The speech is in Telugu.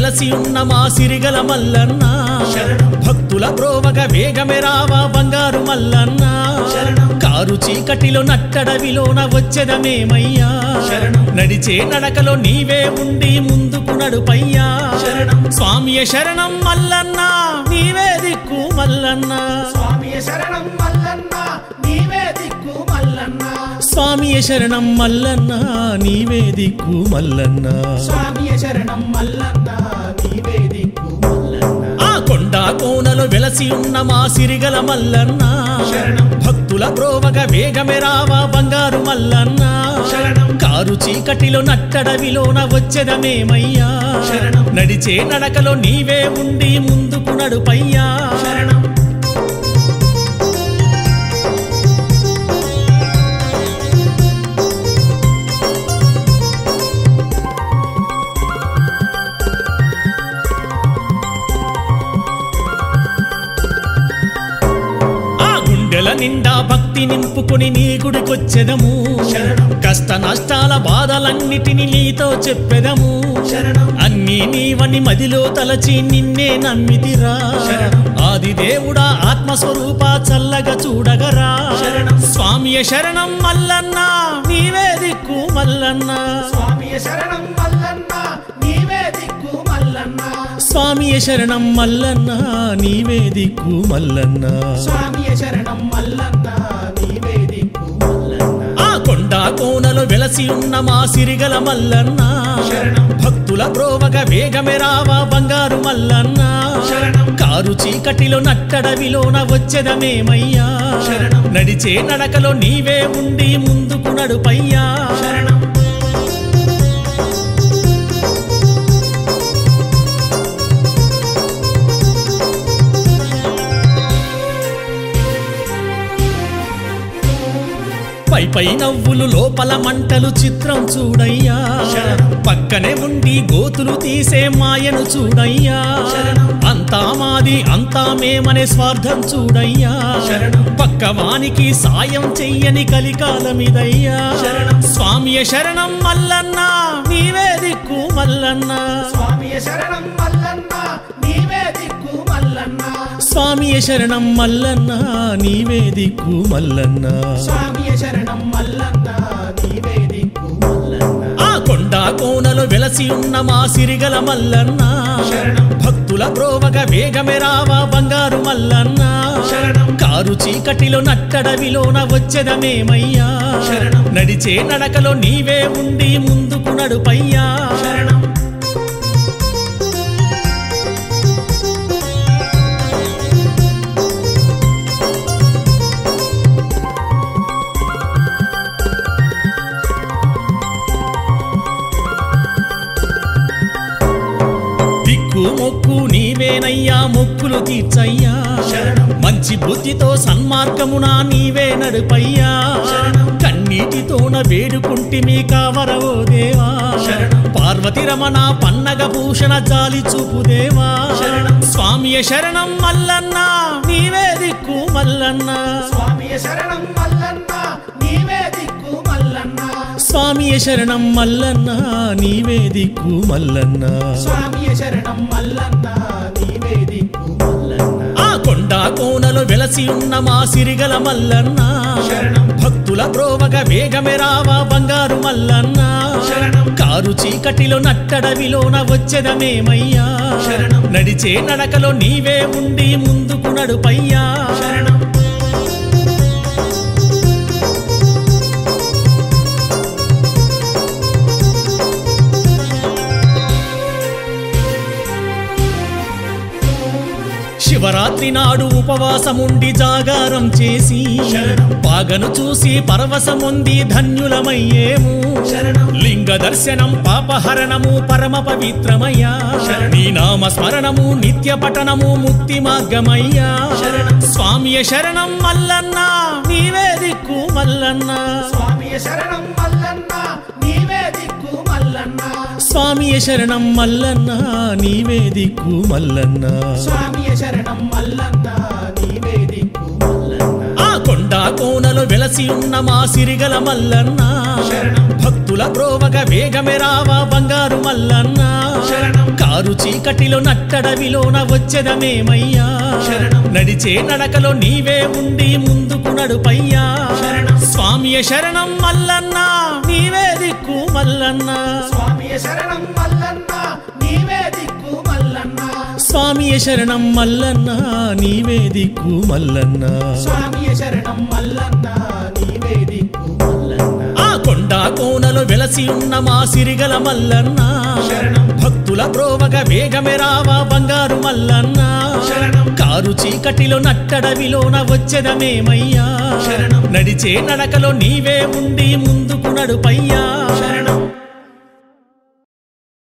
వెలసి ఉన్న మా సిరిగల మల్లన్న భక్తుల బ్రోవగ వేగమే రావా బంగారు మల్లన్న కారు చీకటిలో నట్టడవిలోన వచ్చెదమేమయ్యా నడిచే నడకలో నీవే ఉండి ముందుకు నడుపయ్యా స్వామియ శరణం మల్లన్న నీవే దిక్కు మల్లన్న స్వామియ శరణం మల్లన్న నీవే దిక్కు మల్లన్న స్వామియ శరణం మల్లన్న నీవే దిక్కు మల్లన్న స్వామియ శరణం మల్లన్న నీవే దిక్కు మల్లన్న ఆ కొండ కోనలో వెలసి ఉన్న మా సిరిగల మల్లన్న భక్తుల బ్రోవగ వేగమే రావా బంగారు మల్లన్న కారు చీకటిలో నట్టడవిలోన వచ్చెదమేమయ్యా నడిచే నడకలో నీవే ఉండి ముందుకు నడుపయ్యా గుండెల నిండా భక్తి నింపుకొని నీ గుడికొచ్చెదము కష్ట నష్టాల బాధలన్నిటిని నీతో చెప్పెదము అన్నీ నీవని మదిలో తలచి నిన్నే నమ్మితిరా ఆది దేవుడా ఆత్మస్వరూప చల్లగా చూడగరా స్వామియ శరణం మల్లన్న నీవే దిక్కు మల్లన్న స్వామియ శరణం మల్లన్న నీవే దిక్కు మల్లన్న స్వామియ శరణం మల్లన్న నీవే దిక్కు మల్లన్న స్వామియ శరణం మల్లన్న నీవే దిక్కు మల్లన్న ఆ కొండ కోనలో వెలసి ఉన్న మా సిరిగల మల్లన్న భక్తుల బ్రోవగ వేగమే రావా బంగారు మల్లన్న కారు చీకటిలో నట్టడవిలోన వచ్చెదమేమయ్యా నడిచే నడకలో నీవే ఉండి ముందుకు నడుపయ్యా పై నవ్వులు లోపల మంటలు చిత్రం చూడయ్యా పక్కనే ఉండి గోతులు తీసే మాయను చూడయ్యా అంతా మాది అంతా మేమనే స్వార్థం చూడయ్యా పక్కవానికి సాయం చెయ్యని కలికాలమిదయ్యా స్వామియ శరణం మల్లన్న నీవే దిక్కు మల్లన్న స్వామియ శరణం మల్లన్న నీవే దిక్కు మల్లన్న స్వామియ శరణం మల్లన్న నీవే దిక్కు మల్లన్న స్వామియ శరణం మల్లన్న నీవే దిక్కు మల్లన్న ఆ కొండ కోనలో వెలసి ఉన్న మా సిరిగల మల్లన్న భక్తుల బ్రోవగ వేగమే రావా బంగారు మల్లన్న కారు చీకటిలో నట్టడవిలోన వచ్చెదమేమయ్యా నడిచే నడకలో నీవే ఉండి ముందుకు నడుపయ్యా మొక్కు నీవేనయ్యా మొక్కులు తీర్చయ్యా మంచి బుద్ధితో సన్మార్గమున నీవే నడుపయ్యా కన్నీటితోన వేడుకుంటి మీ కావరవో దేవా పార్వతి రమణ పన్నగ భూషణ జాలి చూపు దేవా స్వామియ శరణం మల్లన్న నీవే దిక్కు మల్లన్న స్వామియ శరణం మల్లన్న నీవే దిక్కు మల్లన్న స్వామియ శరణం మల్లన్న నీవే దిక్కు మల్లన్న స్వామియ శరణం మల్లన్న నీవే దిక్కు మల్లన్న ఆ కొండ కోనలో వెలసి ఉన్న మా సిరిగల మల్లన్న భక్తుల బ్రోవగ వేగమే రావా బంగారు మల్లన్న కారు చీకటిలో నట్టడవిలోన వచ్చెదమేమయ్యా నడిచే నడకలో నీవే ఉండి ముందుకు నడుపయ్యా శివరాత్రి నాడు ఉపవాసముండి జాగారం చేసి పాగను చూసి పరవశముంది ధన్యులమయ్యేము లింగ దర్శనం పాపహరణము పరమ పవిత్రమయ్యా నీ నామ స్మరణము నిత్య పఠనము ముక్తి మార్గమయ్యా స్వామియ శరణం మల్లన్న నీవే దిక్కు మల్లన్న స్వామియ శరణం మల్లన్న నీవే దిక్కు మల్లన్న స్వామియ శరణం మల్లన్న నీవే దిక్కు మల్లన్న స్వామియ శరణం మల్లన్న నీవే దిక్కు మల్లన్న ఆ కొండ కోనలో వెలసి ఉన్న మా సిరిగల మల్లన్న శరణం. భక్తుల ప్రోవగ వేగమే రావా బంగారు మల్లన్న శరణం. కారు చీకటిలో నట్టడవిలోన వచ్చెదమేమయ్యా శరణం. నడిచే నడకలో నీవే ఉండి ముందుకు నడుపయ్యా శరణం. స్వామియ శరణం మల్లన్న నీవే దిక్కు మల్లన్న స్వామియ శరణం మల్లన్న నీవే దిక్కు మల్లన్న స్వామియ శరణం మల్లన్న నీవే దిక్కు మల్లన్న స్వామియ శరణం మల్లన్న నీవే దిక్కు మల్లన్న ఆ కొండ కోనలో వెలసి ఉన్న మా సిరిగల మల్లన్న శరణం. భక్తుల ప్రోవగ వేగమే రావా బంగారు మల్లన్న శరణం. కారు చీకటిలో నట్టడవిలోన వచ్చెదమేమయ్యా శరణం. నడిచే నడకలో నీవే ఉండి ముందుకు నడుపయ్యా శరణం.